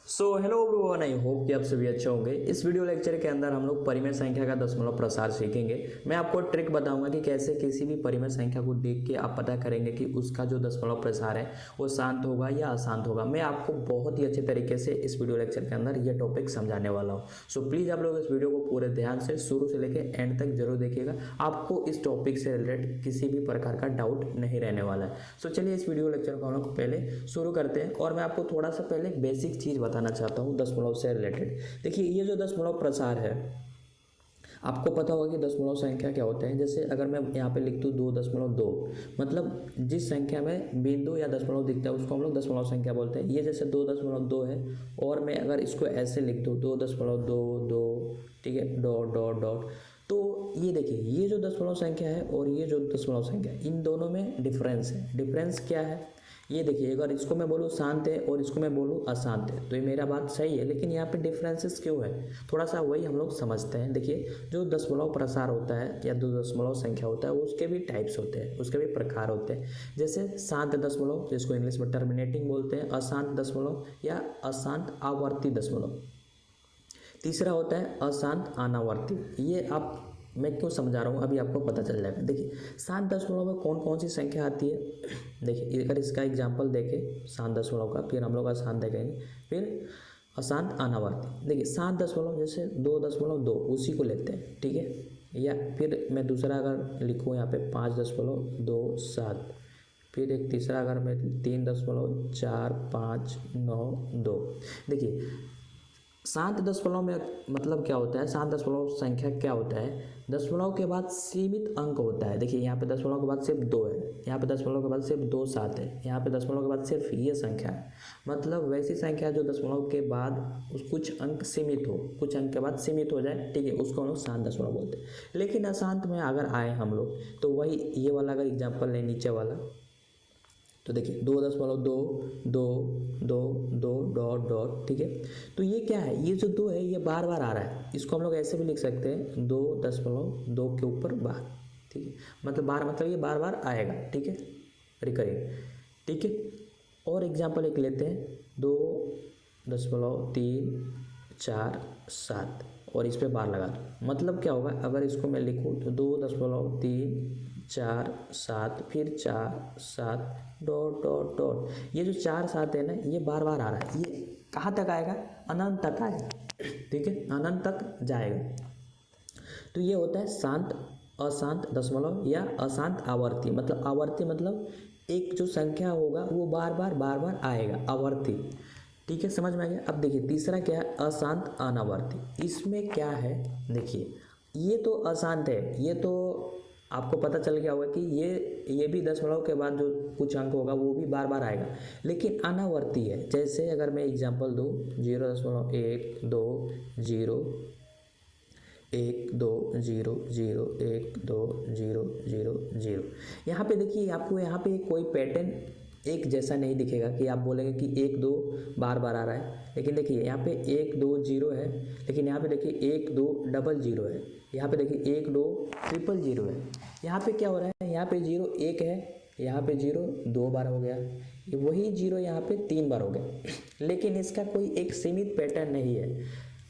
Hello everyone, I hope कि आप सभी अच्छे होंगे। इस वीडियो लेक्चर के अंदर हम लोग परिमेय संख्या का दशमलव प्रसार सीखेंगे। मैं आपको ट्रिक बताऊंगा कि कैसे किसी भी परिमेय संख्या को देख के आप पता करेंगे कि उसका जो दशमलव प्रसार है वो शांत होगा या अशांत होगा। मैं आपको बहुत ही अच्छे तरीके से इस वीडियो लेक्चर के अंदर ये टॉपिक समझाने वाला हूँ। सो प्लीज़ आप लोग इस वीडियो को पूरे ध्यान से शुरू से लेकर एंड तक जरूर देखिएगा। आपको इस टॉपिक से रिलेटेड किसी भी प्रकार का डाउट नहीं रहने वाला है। सो चलिए इस वीडियो लेक्चर को हम लोग पहले शुरू करते हैं और मैं आपको थोड़ा सा पहले बेसिक चीज़ बताना चाहता हूँ दशमलव से रिलेटेड। देखिए, ये जो दशमलव प्रसार है, आपको पता होगा कि दशमलव संख्या क्या होते हैं। जैसे अगर मैं यहाँ पे लिख दूँ 2.2, मतलब जिस संख्या में बिंदु या दशमलव दिखता है उसको हम लोग दशमलव संख्या बोलते हैं। ये जैसे 2.2 है और मैं अगर इसको ऐसे लिख दूँ 2.22, ठीक है, डॉट डॉट डॉट, तो ये देखिए, ये जो दशमलव संख्या है और ये जो दशमलव संख्या है, इन दोनों में डिफरेंस है। डिफरेंस क्या है ये देखिए, अगर इसको मैं बोलूँ शांत है और इसको मैं बोलूँ अशांत है तो ये मेरा बात सही है, लेकिन यहाँ पे डिफरेंसेस क्यों है थोड़ा सा वही हम लोग समझते हैं। देखिए, जो दशमलव प्रसार होता है या जो दशमलव संख्या होता है उसके भी टाइप्स होते हैं, उसके भी प्रकार होते हैं। जैसे शांत दशमलव, जिसको इंग्लिश में टर्मिनेटिंग बोलते हैं, अशांत दशमलव या अशांत आवर्ती दशमलव। तीसरा होता है अशांत अनावर्ती। ये आप, मैं क्यों समझा रहा हूँ अभी आपको पता चल जाएगा। देखिए, शांत दशमलव में कौन कौन सी संख्या आती है। देखिए, अगर इसका एग्जाम्पल देखें शांत दशमलव का, फिर हम लोग अशांत देखेंगे, फिर अशांत अनावर्ती। देखिए, शांत दशमलव जैसे 2.2 उसी को लेते हैं, ठीक है। या फिर मैं दूसरा अगर लिखूँ यहाँ पे 5.27, फिर एक तीसरा अगर मैं 3.4592। देखिए, शांत दशमलव में मतलब क्या होता है, शांत दशमलव संख्या क्या होता है, दशमलव के बाद सीमित अंक होता है। देखिए, यहाँ पे दशमलव के बाद सिर्फ 2 है, यहाँ पे दशमलव के बाद सिर्फ 2 7 है, यहाँ पे दशमलव के बाद सिर्फ ये संख्या है। मतलब वैसी संख्या जो दशमलव के बाद कुछ अंक सीमित हो, कुछ अंक के बाद सीमित हो जाए, ठीक है, उसको हम लोग शांत दशमलव बोलते हैं। लेकिन अशांत में अगर आए हम लोग तो वही ये वाला अगर एग्जाम्पल लें नीचे वाला, तो देखिए 2.2 डॉट डॉट, ठीक है। तो ये क्या है, ये जो 2 है ये बार बार आ रहा है। इसको हम लोग ऐसे भी लिख सकते हैं 2.2 के ऊपर बार, ठीक है, मतलब बार, मतलब ये बार बार आएगा, ठीक है, रिकरिंग, ठीक है। और एग्जाम्पल एक लेते हैं 2.347 और इस पर बार लगा दो। मतलब क्या होगा, अगर इसको मैं लिखूँ तो 2.347 फिर 4 7 डॉट डॉट डॉट, ये जो 4 7 है ना, ये बार बार आ रहा है। ये कहाँ तक आएगा, अनंत तक आएगा, ठीक है, अनंत तक जाएगा। तो ये होता है शांत अशांत दशमलव या अशांत आवर्ती। मतलब आवर्ती मतलब एक जो संख्या होगा वो बार बार आएगा, आवर्ती, ठीक है, समझ में आ गया। अब देखिए तीसरा क्या है, अशांत अनावर्ती। इसमें क्या है, देखिए ये तो अशांत है, ये तो आपको पता चल गया होगा कि ये भी दशमलव के बाद जो कुछ अंक होगा वो भी बार बार आएगा, लेकिन अनावर्ती है। जैसे अगर मैं एग्जांपल दूँ 0.120 यहाँ पे देखिए, आपको यहाँ पे कोई पैटर्न एक जैसा नहीं दिखेगा कि आप बोलेंगे कि 1 2 बार बार आ रहा है। लेकिन देखिए यहाँ पे 1 2 0 है, लेकिन यहाँ पे देखिए 1 2 00 है, यहाँ पे देखिए 1 2 000 है। यहाँ पे क्या हो रहा है, यहाँ पे 0 1 है, यहाँ पे 0 2 बार हो गया, वही 0 यहाँ पे 3 बार हो गया। लेकिन इसका कोई एक सीमित पैटर्न नहीं है,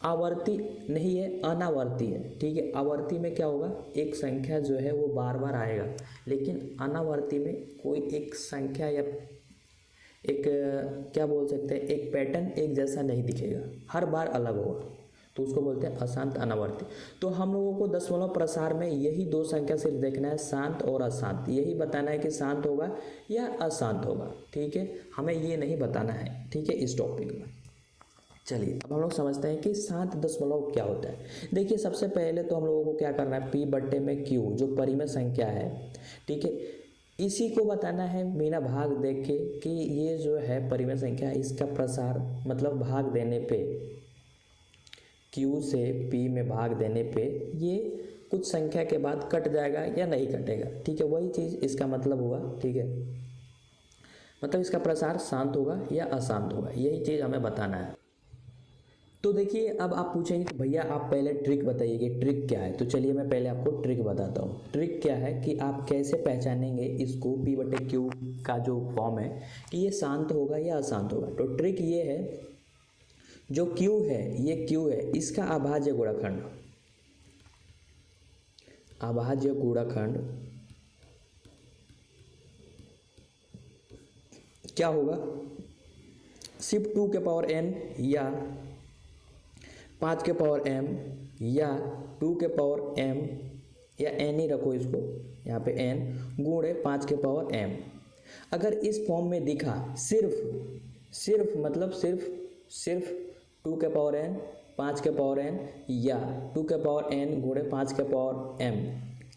आवर्ती नहीं है, अनावर्ती है, ठीक है। आवर्ती में क्या होगा, एक संख्या जो है वो बार बार आएगा, लेकिन अनावर्ती में कोई एक संख्या या एक क्या बोल सकते हैं, एक पैटर्न एक जैसा नहीं दिखेगा, हर बार अलग होगा, तो उसको बोलते हैं अशांत अनावर्ती। तो हम लोगों को दशमलव प्रसार में यही 2 संख्या सिर्फ देखना है, शांत और अशांत। यही बताना है कि शांत होगा या अशांत होगा, ठीक है, हमें ये नहीं बताना है, ठीक है, इस टॉपिक में। चलिए अब हम लोग समझते हैं कि शांत दशमलव क्या होता है। देखिए, सबसे पहले तो हम लोगों को क्या करना है, P/Q जो परिमेय संख्या है, ठीक है, इसी को बताना है बिना भाग देख के कि ये जो है परिमेय संख्या, इसका प्रसार मतलब भाग देने पे, Q से P में भाग देने पे ये कुछ संख्या के बाद कट जाएगा या नहीं कटेगा, ठीक है, वही चीज़ इसका मतलब हुआ, ठीक है, मतलब इसका प्रसार शांत होगा या अशांत होगा, यही चीज़ हमें बताना है। तो देखिए, अब आप पूछेंगे कि भैया आप पहले ट्रिक बताइए कि ट्रिक क्या है। तो चलिए मैं पहले आपको ट्रिक बताता हूँ। ट्रिक क्या है कि आप कैसे पहचानेंगे इसको P/Q का जो फॉर्म है कि ये शांत होगा या अशांत होगा। तो ट्रिक ये है जो Q है, ये Q है, इसका अभाज्य गुणनखंड, अभाज्य गुणनखंड क्या होगा, सिर्फ 2 के पावर n या 5 के पावर m या 2 के पावर m या n ही रखो इसको, यहाँ पे n गुणे 5 के पावर m। अगर इस फॉर्म में दिखा सिर्फ मतलब सिर्फ 2 के पावर n 5 के पावर n या 2 के पावर n गुणे 5 के पावर m,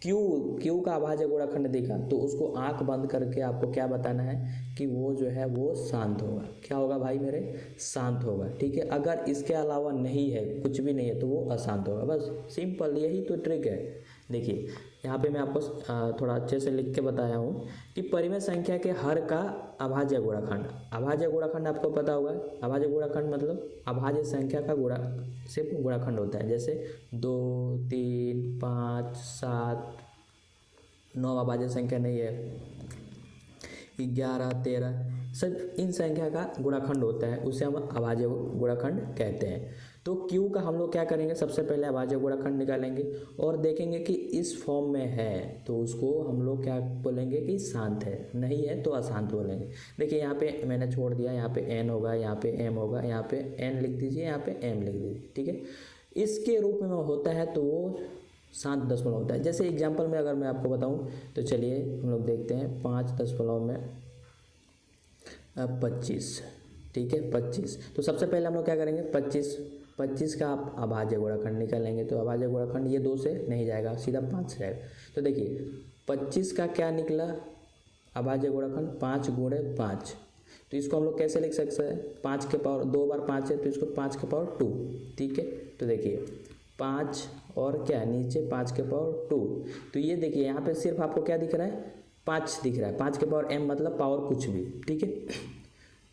क्यू का अभाज्य गुणनखंड दिखा, तो उसको आंख बंद करके आपको क्या बताना है कि वो जो है वो शांत होगा। क्या होगा भाई मेरे, शांत होगा। ठीक है, अगर इसके अलावा नहीं है, कुछ भी नहीं है, तो वो अशांत होगा। बस सिंपल, यही तो ट्रिक है। देखिए यहाँ पे मैं आपको थोड़ा अच्छे से लिख के बताया हूँ कि परिमेय संख्या के हर का अभाज्य गुणनखंड, अभाज्य गुणनखंड आपको पता होगा। अभाज्य गुणनखंड मतलब अभाज्य संख्या का सिर्फ गुणनखंड होता है। जैसे 2, 3, 5, 7, 9 अभाज्य संख्या नहीं है, 11, 13, सब इन संख्या का गुणनखंड होता है, उसे हम अभाज्य गुणनखंड कहते हैं। तो Q का हम लोग क्या करेंगे, सबसे पहले अभाज्य गुणनखंड निकालेंगे और देखेंगे कि इस फॉर्म में है तो उसको हम लोग क्या बोलेंगे कि शांत है, नहीं है तो अशांत बोलेंगे। देखिए यहाँ पे मैंने छोड़ दिया, यहाँ पे n होगा, यहाँ पे m होगा, यहाँ पे n लिख दीजिए, यहाँ पे m लिख दीजिए। ठीक है, इसके रूप में होता है तो वो शांत दशमलव होता है। जैसे एग्जाम्पल में अगर मैं आपको बताऊँ तो चलिए हम लोग देखते हैं 5.25। ठीक है, 25। तो सबसे पहले हम लोग क्या करेंगे, 25 का आप अभाज्य गुणनखंड निकालेंगे। तो अभाज्य गुणनखंड ये 2 से नहीं जाएगा, सीधा 5 से जाएगा। तो देखिए 25 का क्या निकला अभाज्य गुणनखंड, 5 गुणे 5। तो इसको हम लोग कैसे लिख सकते हैं, 5 के पावर 2 बार 5 है तो इसको 5 के पावर 2। ठीक है, तो देखिए 5 और क्या नीचे 5 के पावर 2। तो ये देखिए यहाँ पे सिर्फ आपको क्या दिख रहा है, 5 दिख रहा है, 5 के पावर m मतलब पावर कुछ भी। ठीक है,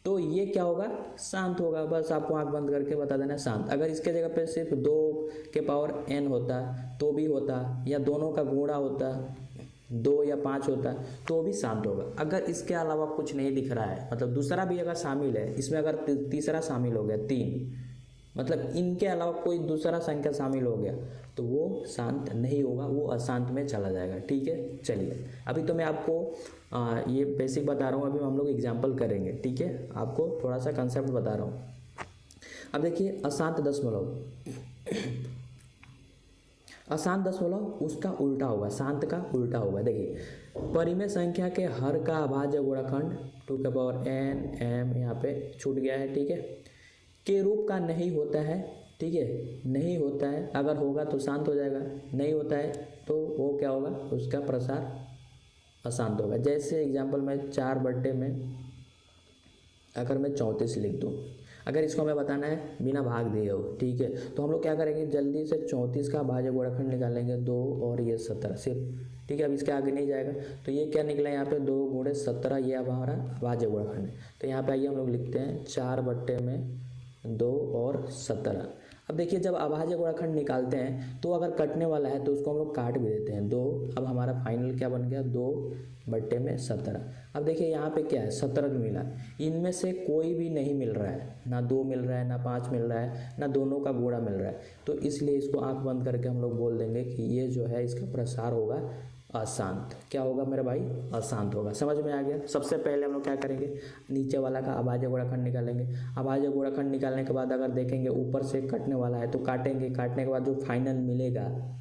तो ये क्या होगा, शांत होगा। बस आपको आंख बंद करके बता देना शांत। अगर इसके जगह पे सिर्फ 2 के पावर n होता तो भी होता, या दोनों का गुणा होता 2 या 5 होता तो भी शांत होगा। अगर इसके अलावा कुछ नहीं दिख रहा है, मतलब दूसरा भी अगर शामिल है इसमें, अगर तीसरा शामिल हो गया 3, मतलब इनके अलावा कोई दूसरा संख्या शामिल हो गया तो वो शांत नहीं होगा, वो अशांत में चला जाएगा। ठीक है, चलिए अभी तो मैं आपको ये बेसिक बता रहा हूँ, अभी हम लोग एग्जाम्पल करेंगे। ठीक है, आपको थोड़ा सा कंसेप्ट बता रहा हूँ। अब देखिए अशांत दशमलव, अशांत दशमलव उसका उल्टा होगा, शांत का उल्टा होगा। देखिए परिमेय संख्या के हर का अभाज्य गुणनखंड 2 के पावर n m, यहाँ पे छूट गया है। ठीक है, के रूप का नहीं होता है। ठीक है, नहीं होता है, अगर होगा तो शांत हो जाएगा, नहीं होता है तो वो क्या होगा, उसका प्रसार अशांत होगा। जैसे एग्जाम्पल में 4 में अगर मैं 34 लिख दूँ, अगर इसको हमें बताना है बिना भाग दिए हो। ठीक है, तो हम लोग क्या करेंगे, जल्दी से 34 का अभाज्य गुणनखंड निकालेंगे, 2 और ये 17 सिर्फ। ठीक है, अब इसके आगे नहीं जाएगा। तो ये क्या निकला यहाँ पे, 2 गुणे 17, ये अब हमारा अभाज्य गुणनखंड है। तो यहाँ पे आइए हम लोग लिखते हैं 4 में 2 और 17। अब देखिए जब अभाज्य गुणनखंड निकालते हैं तो अगर कटने वाला है तो उसको हम लोग काट भी देते हैं 2। अब हमारा फाइनल क्या बन गया, 2 में 17। अब देखिए यहाँ पे क्या है, 17 मिला, इनमें से कोई भी नहीं मिल रहा है, ना 2 मिल रहा है, ना 5 मिल रहा है, ना दोनों का गुणा मिल रहा है। तो इसलिए इसको आंख बंद करके हम लोग बोल देंगे कि ये जो है इसका प्रसार होगा अशांत। क्या होगा मेरे भाई, अशांत होगा। समझ में आ गया। सबसे पहले हम लोग क्या करेंगे, नीचे वाला का अभाज्य गुणनखंड निकालेंगे। अभाज्य गुणनखंड निकालने के बाद अगर देखेंगे ऊपर से कटने वाला है तो काटेंगे, काटने के बाद जो फाइनल मिलेगा,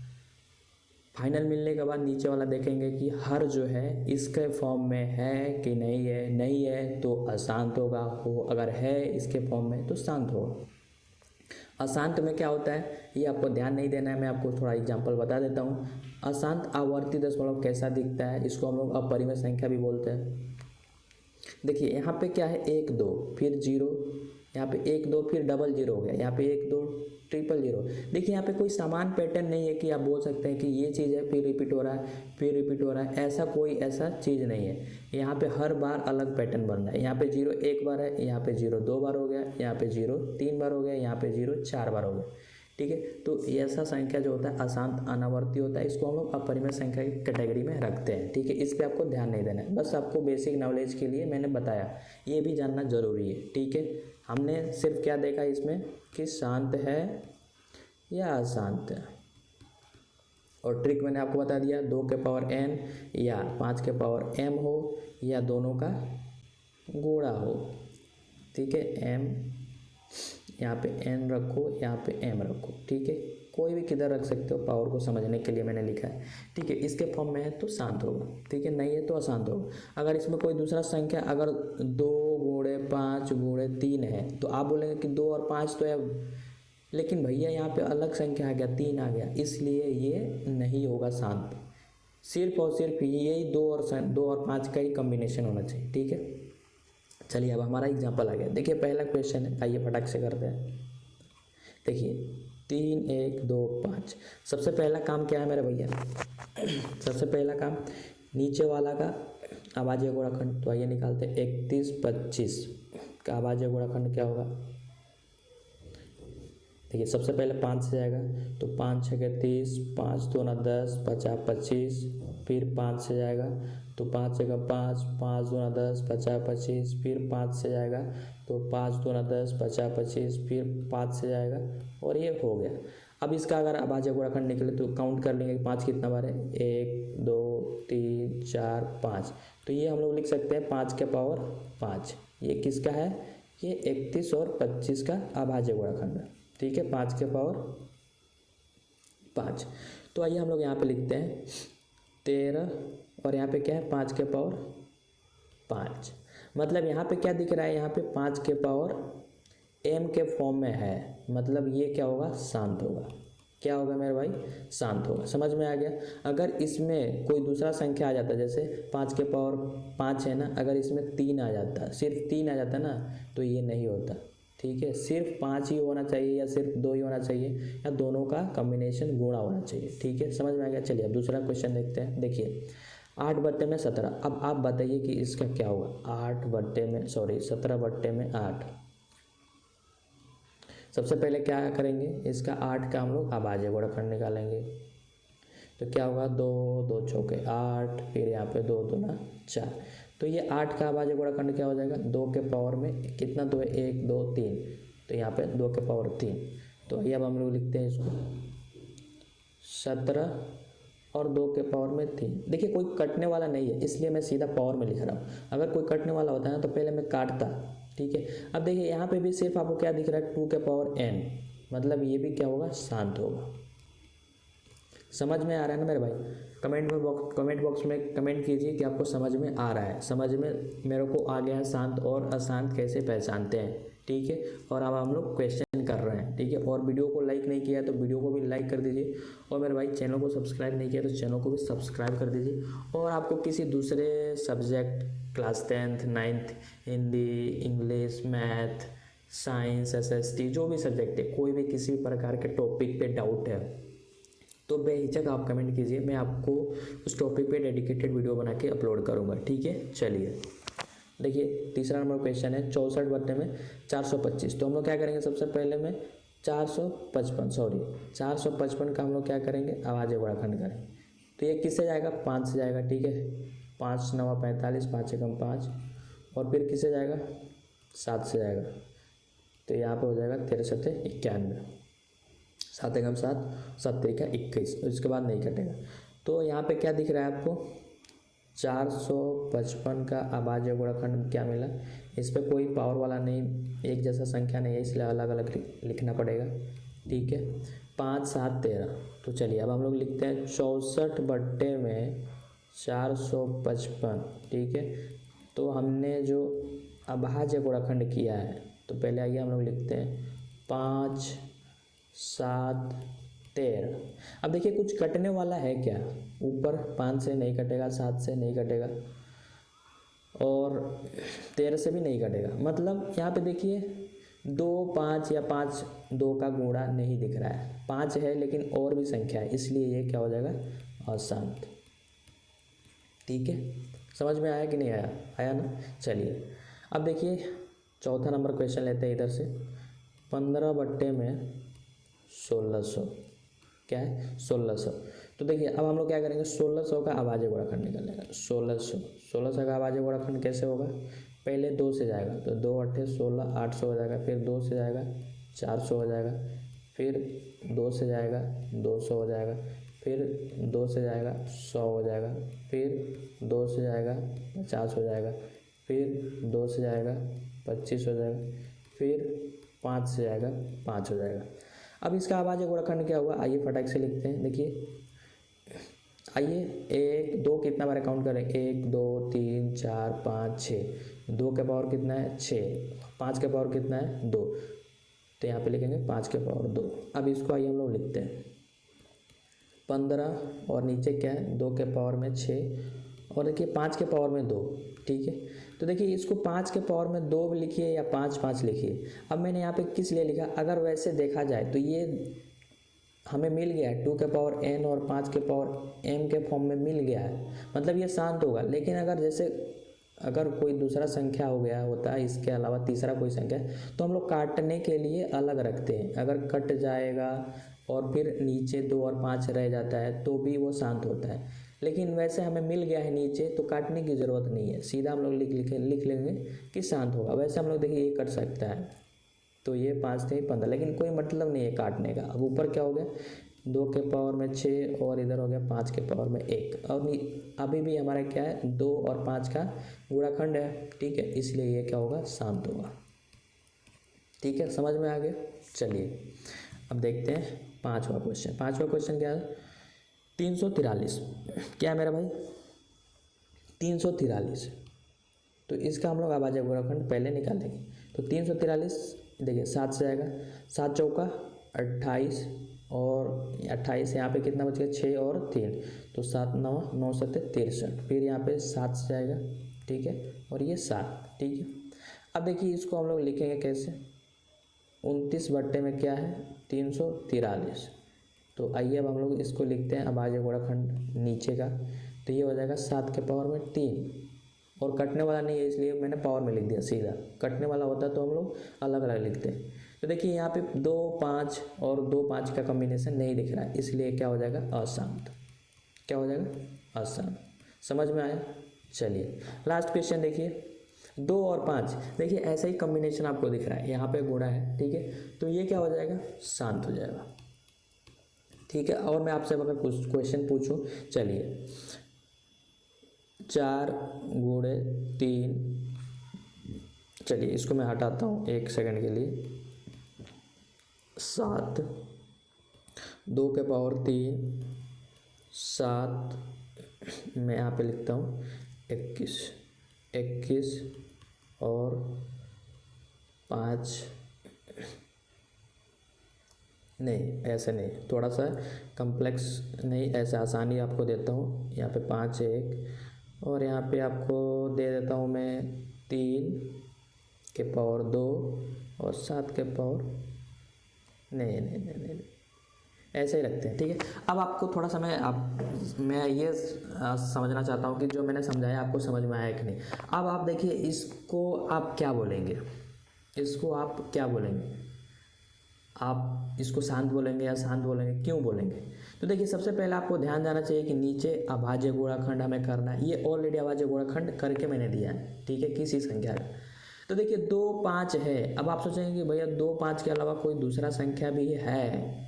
फाइनल मिलने के बाद नीचे वाला देखेंगे कि हर जो है इसके फॉर्म में है कि नहीं है, नहीं है तो अशांत होगा, हो अगर है इसके फॉर्म में तो शांत होगा। अशांत में क्या होता है ये आपको ध्यान नहीं देना है, मैं आपको थोड़ा एग्जांपल बता देता हूँ। अशांत आवर्ती दशमलव कैसा दिखता है, इसको हम लोग अपरिमेय संख्या भी बोलते हैं। देखिए यहाँ पे क्या है, 1 2 फिर 0, यहाँ पे 1 2 फिर डबल 0 हो गया, यहाँ पे 1 2 ट्रिपल 0। देखिए यहाँ पे कोई समान पैटर्न नहीं है कि आप बोल सकते हैं कि ये चीज़ है फिर रिपीट हो रहा है, फिर रिपीट हो रहा है, ऐसा कोई ऐसा चीज़ नहीं है। यहाँ पे हर बार अलग पैटर्न बन रहा है। यहाँ पे 0 1 बार है, यहाँ पे 0 2 बार हो गया, यहाँ पे 0 3 बार हो गया, यहाँ पे 0 4 बार हो गया। ठीक है। तो ऐसा संख्या जो होता है अशांत अनावर्ती होता है, इसको हम लोग अपरिमेय संख्या की कैटेगरी में रखते हैं, ठीक है। इस पर आपको ध्यान नहीं देना है, बस आपको बेसिक नॉलेज के लिए मैंने बताया, ये भी जानना जरूरी है, ठीक है। हमने सिर्फ क्या देखा इसमें कि शांत है या अशांत है, और ट्रिक मैंने आपको बता दिया 2 के पावर n या 5 के पावर m हो या दोनों का गुणा हो, ठीक है। m यहाँ पे n रखो, यहाँ पे m रखो, ठीक है। कोई भी किधर रख सकते हो, पावर को समझने के लिए मैंने लिखा है, ठीक है। इसके फॉर्म में है तो शांत होगा, ठीक है, नहीं है तो अशांत होगा। अगर इसमें कोई दूसरा संख्या अगर 2 गुणे 5 गुणे 3 है तो आप बोलेंगे कि 2 और 5 तो है, लेकिन भैया यहाँ पे अलग संख्या आ गया, 3 आ गया, इसलिए ये नहीं होगा शांत। सिर्फ और सिर्फ यही 2 और 5 का ही कॉम्बिनेशन होना चाहिए, ठीक है। चलिए अब हमारा एग्जांपल आ गया। देखिए पहला क्वेश्चन है, आइए फटाक से करते हैं। देखिए 3 1 2 5। सबसे पहला काम क्या है मेरे भैया, सबसे पहला काम नीचे वाला का अभाज्य गुणाखंड, तो आइए निकालते हैं। 31 25 का अभाज्य गुणाखंड क्या होगा। देखिए सबसे पहले 5 से जाएगा, तो 5 6 30, 5 2 10, 50 25, फिर 5 से जाएगा तो 5 6 5, 5 2 10, 50 25, फिर 5 से जाएगा तो 5 2 10, 50 25, फिर 5 से जाएगा, और ये हो गया। अब इसका अगर अभाज्य गुणाखंड निकले तो काउंट कर लेंगे 5 कितना बार है, 1 2 3 4 5। तो ये हम लोग लिख सकते हैं 5 के पावर 5। ये किसका है, ये 31 और 25 का अभाज्य गुणाखंड है, ठीक है, 5 के पावर 5। तो आइए हम लोग यहाँ पे लिखते हैं 13, और यहाँ पे क्या है 5 के पावर 5। मतलब यहाँ पे क्या दिख रहा है, यहाँ पे 5 के पावर m के फॉर्म में है, मतलब ये क्या होगा, शांत होगा। क्या होगा मेरे भाई, शांत होगा। समझ में आ गया। अगर इसमें कोई दूसरा संख्या आ जाता, जैसे 5 के पावर 5 है ना, अगर इसमें 3 आ जाता, सिर्फ 3 आ जाता ना, तो ये नहीं होता, ठीक है। सिर्फ 5 ही होना चाहिए या सिर्फ 2 ही होना चाहिए, या दोनों का कॉम्बिनेशन गुणा होना चाहिए, ठीक है। समझ में आ गया। चलिए अब दूसरा क्वेश्चन देखते हैं। देखिए 8/17। अब आप बताइए कि इसका क्या होगा। 17/8। सबसे पहले क्या करेंगे, इसका 8 का हम लोग अभाज्य गुणनखंड निकालेंगे, तो क्या होगा, 2 2 चौके 8, फिर यहाँ पे 2 दूना 4। तो ये 8 का अभाज्य गुणनखंड क्या हो जाएगा, 2 के पावर में कितना 2 है, 1 2 3, तो यहाँ पे 2 के पावर 3। तो ये अब हम लोग लिखते हैं इसको 17 और 2 के पावर में 3। देखिए कोई कटने वाला नहीं है, इसलिए मैं सीधा पावर में लिख रहा हूँ। अगर कोई कटने वाला होता है ना तो पहले मैं काटता, ठीक है। अब देखिए यहाँ पे भी सिर्फ आपको क्या दिख रहा है, 2 के पावर n, मतलब ये भी क्या होगा, शांत होगा। समझ में आ रहा है ना मेरे भाई। कमेंट बॉक्स में कमेंट कीजिए कि आपको समझ में आ रहा है। समझ में मेरे को आ गया है शांत और अशांत कैसे पहचानते हैं, ठीक है। और अब हम लोग क्वेश्चन कर रहे हैं, ठीक है। और वीडियो को लाइक नहीं किया तो वीडियो को भी लाइक कर दीजिए, और मेरे भाई चैनल को सब्सक्राइब नहीं किया तो चैनल को भी सब्सक्राइब कर दीजिए। और आपको किसी दूसरे subject class 10th 9th Hindi English math science SST जो भी सब्जेक्ट है, कोई भी किसी भी प्रकार के टॉपिक पे डाउट है तो बेहिचक आप कमेंट कीजिए, मैं आपको उस टॉपिक पे डेडिकेटेड वीडियो बना के अपलोड करूँगा, ठीक है। चलिए देखिए तीसरा नंबर क्वेश्चन है 64/425। तो हम लोग क्या करेंगे, सबसे पहले में 455 का हम लोग क्या करेंगे, अभाज्य गुणनखंड करेंगे। तो ये किससे जाएगा, 5 से जाएगा, ठीक है। 5 9 45, 5 एकम 5, और फिर किससे जाएगा, 7 से जाएगा। तो यहाँ पे हो जाएगा 13 7 91, 7 एकम 7, 7 3 21, उसके बाद नहीं कटेगा। तो यहाँ पे क्या दिख रहा है आपको, 455 का अभाज्य गुणनखंड क्या मिला। इस पर कोई पावर वाला नहीं, एक जैसा संख्या नहीं है, इसलिए अलग अलग लिखना पड़ेगा, ठीक है। 5 7 13। तो चलिए अब हम लोग लिखते हैं 64/455, ठीक है। तो हमने जो अभाज्य गुणनखंड किया है, तो पहले आइए हम लोग लिखते हैं 5 7 13। अब देखिए कुछ कटने वाला है क्या, ऊपर 5 से नहीं कटेगा, 7 से नहीं कटेगा, और 13 से भी नहीं कटेगा। मतलब यहाँ पे देखिए 2 5 या 5 2 का गुणा नहीं दिख रहा है, 5 है लेकिन और भी संख्या है, इसलिए ये क्या हो जाएगा, अशांत, ठीक है। समझ में आया कि नहीं आया, आया ना। चलिए अब देखिए चौथा नंबर क्वेश्चन लेते हैं इधर से। 15/16 1600, क्या है 1600। तो देखिए अब हम लोग क्या करेंगे, 1600 का अभाज्य गुणनखंड निकालेंगे। 1600 का अभाज्य गुणनखंड कैसे होगा, पहले 2 से जाएगा तो 2 8 16, 800 हो जाएगा, फिर 2 से जाएगा 400 हो जाएगा, फिर 2 से जाएगा 200 हो जाएगा, फिर 2 से जाएगा 100 हो जाएगा, फिर 2 से जाएगा 50 हो जाएगा, फिर 2 से जाएगा 25 हो जाएगा, फिर 5 से जाएगा 5 हो जाएगा। अब इसका अभाज्य गुणनखंड क्या हुआ, आइए फटाक से लिखते हैं। देखिए आइए 1 2 कितना बार काउंट करें, 1 2 3 4 5 6, 2 के पावर कितना है 6, 5 के पावर कितना है 2, तो यहाँ पे लिखेंगे 5 के पावर 2। अब इसको आइए हम लोग लिखते हैं 15 और नीचे क्या है 2 के पावर में 6 और देखिए 5 के पावर में 2, ठीक है। तो देखिए इसको 5 के पावर में 2 लिखिए या 5 5 लिखिए। अब मैंने यहाँ पे किस लिए लिखा, अगर वैसे देखा जाए तो ये हमें मिल गया है 2 के पावर n और 5 के पावर m के फॉर्म में मिल गया है, मतलब ये शांत होगा। लेकिन अगर जैसे अगर कोई दूसरा संख्या हो गया होता है, इसके अलावा तीसरा कोई संख्या, तो हम लोग काटने के लिए अलग रखते हैं। अगर कट जाएगा और फिर नीचे 2 और 5 रह जाता है तो भी वो शांत होता है। लेकिन वैसे हमें मिल गया है नीचे तो काटने की ज़रूरत नहीं है, सीधा हम लोग लिख लेंगे कि शांत होगा। वैसे हम लोग देखिए ये कट सकता है, तो ये 5 थे 15, लेकिन कोई मतलब नहीं है काटने का। अब ऊपर क्या हो गया 2 के पावर में 6 और इधर हो गया 5 के पावर में 1, और अभी भी हमारा क्या है 2 और 5 का गुणनखंड है, ठीक है, इसलिए ये क्या होगा शांत होगा। ठीक है, समझ में आ गया। चलिए अब देखते हैं पाँचवा क्वेश्चन क्या है, 343। क्या है मेरा भाई 343, तो इसका हम लोग अभाज्य गुणनखंड पहले निकालेंगे। तो 343 देखिए 7 से आएगा, 7 चौका 28 और 28 यहाँ पे कितना बच गया 6 और 3, तो 7 9 9 7 63, फिर यहाँ पे 7 से आएगा, ठीक है, और ये 7, ठीक है। अब देखिए इसको हम लोग लिखेंगे कैसे, 29 बट्टे में क्या है 343। तो आइए अब हम लोग इसको लिखते हैं अभाज्य गुणनखंड नीचे का, तो ये हो जाएगा 7 के पावर में 3, और कटने वाला नहीं है इसलिए मैंने पावर में लिख दिया सीधा, कटने वाला होता तो हम लोग अलग अलग लिखते हैं। तो देखिए यहाँ पे 2 5 और 2 5 का कॉम्बिनेशन नहीं दिख रहा है, इसलिए क्या हो जाएगा अशांत, क्या हो जाएगा अशांत। समझ में आया। चलिए लास्ट क्वेश्चन देखिए, 2 और 5, देखिए ऐसा ही कॉम्बिनेशन आपको दिख रहा है, यहाँ पे गुणा है, ठीक है, तो ये क्या हो जाएगा शांत हो जाएगा, ठीक है। और मैं आपसे अगर कुछ क्वेश्चन पूछूं, चलिए 4 गुणे 3, चलिए इसको मैं हटाता हूँ 1 सेकंड के लिए, 7 2 के पावर 3 7, मैं यहाँ पे लिखता हूँ 21 और 5, नहीं ऐसे नहीं, थोड़ा सा कम्प्लेक्स नहीं, ऐसे आसानी आपको देता हूँ। यहाँ पे 5 है 1, और यहाँ पे आपको दे देता हूँ मैं 3 के पावर 2 और 7 के पावर नहीं, ऐसे ही रखते हैं, ठीक है। अब आपको थोड़ा सा मैं ये समझना चाहता हूँ कि जो मैंने समझाया आपको समझ में आया कि नहीं। अब आप देखिए इसको आप क्या बोलेंगे, इसको आप क्या बोलेंगे, आप इसको शांत बोलेंगे या शांत बोलेंगे, क्यों बोलेंगे। तो देखिए सबसे पहले आपको ध्यान देना चाहिए कि नीचे अभाज्य गुणनखंड हमें करना है, ये ऑलरेडी अभाज्य गुणनखंड करके मैंने दिया है, ठीक है, किसी संख्या का। तो देखिए 2 5 है, अब आप सोचेंगे कि भैया 2 5 के अलावा कोई दूसरा संख्या भी है,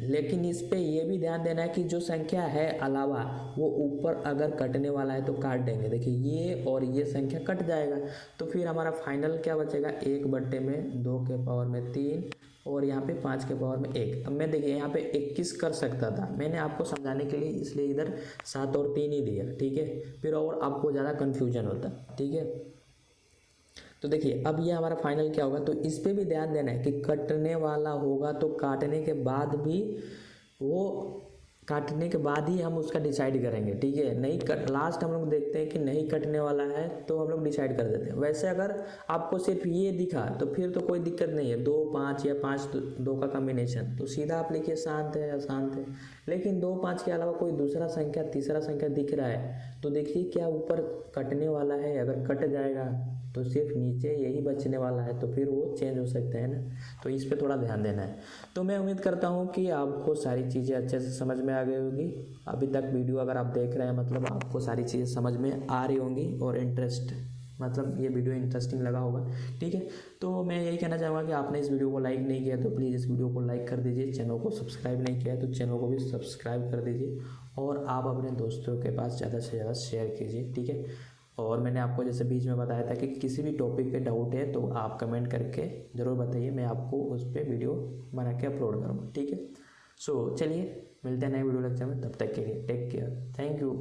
लेकिन इस पे ये भी ध्यान देना है कि जो संख्या है अलावा वो ऊपर अगर कटने वाला है तो काट देंगे। देखिए ये और ये संख्या कट जाएगा, तो फिर हमारा फाइनल क्या बचेगा 1 बट्टे में 2 के पावर में 3 और यहाँ पे 5 के पावर में 1। अब मैं देखिए यहाँ पे 21 कर सकता था, मैंने आपको समझाने के लिए इसलिए इधर 7 और 3 ही दिया, ठीक है, फिर और आपको ज़्यादा कन्फ्यूजन होता, ठीक है। तो देखिए अब ये हमारा फाइनल क्या होगा, तो इस पे भी ध्यान देना है कि कटने वाला होगा तो काटने के बाद भी वो काटने के बाद ही हम उसका डिसाइड करेंगे, ठीक है। नहीं कट लास्ट हम लोग देखते हैं कि नहीं कटने वाला है तो हम लोग डिसाइड कर देते हैं। वैसे अगर आपको सिर्फ ये दिखा तो फिर तो कोई दिक्कत नहीं है, 2 5 या 5 2 का कॉम्बिनेशन, तो सीधा आप लिखिए शांत है अशांत है। लेकिन 2 5 के अलावा कोई दूसरा संख्या तीसरा संख्या दिख रहा है तो देखिए क्या ऊपर कटने वाला है, अगर कट जाएगा तो सिर्फ नीचे यही बचने वाला है, तो फिर वो चेंज हो सकता है ना, तो इस पे थोड़ा ध्यान देना है। तो मैं उम्मीद करता हूँ कि आपको सारी चीज़ें अच्छे से समझ में आ गई होगी। अभी तक वीडियो अगर आप देख रहे हैं मतलब आपको सारी चीज़ें समझ में आ रही होंगी और मतलब ये वीडियो इंटरेस्टिंग लगा होगा। ठीक है, तो मैं यही कहना चाहूँगा कि आपने इस वीडियो को लाइक नहीं किया तो प्लीज़ इस वीडियो को लाइक कर दीजिए, चैनल को सब्सक्राइब नहीं किया है तो चैनल को भी सब्सक्राइब कर दीजिए, और आप अपने दोस्तों के पास ज़्यादा से ज़्यादा शेयर कीजिए। ठीक है, और मैंने आपको जैसे बीच में बताया था कि किसी भी टॉपिक पे डाउट है तो आप कमेंट करके ज़रूर बताइए, मैं आपको उस पर वीडियो बना के अपलोड करूँगा। ठीक है, सो चलिए मिलते हैं नए वीडियो लेक्चर में, तब तक के लिए टेक केयर, थैंक यू।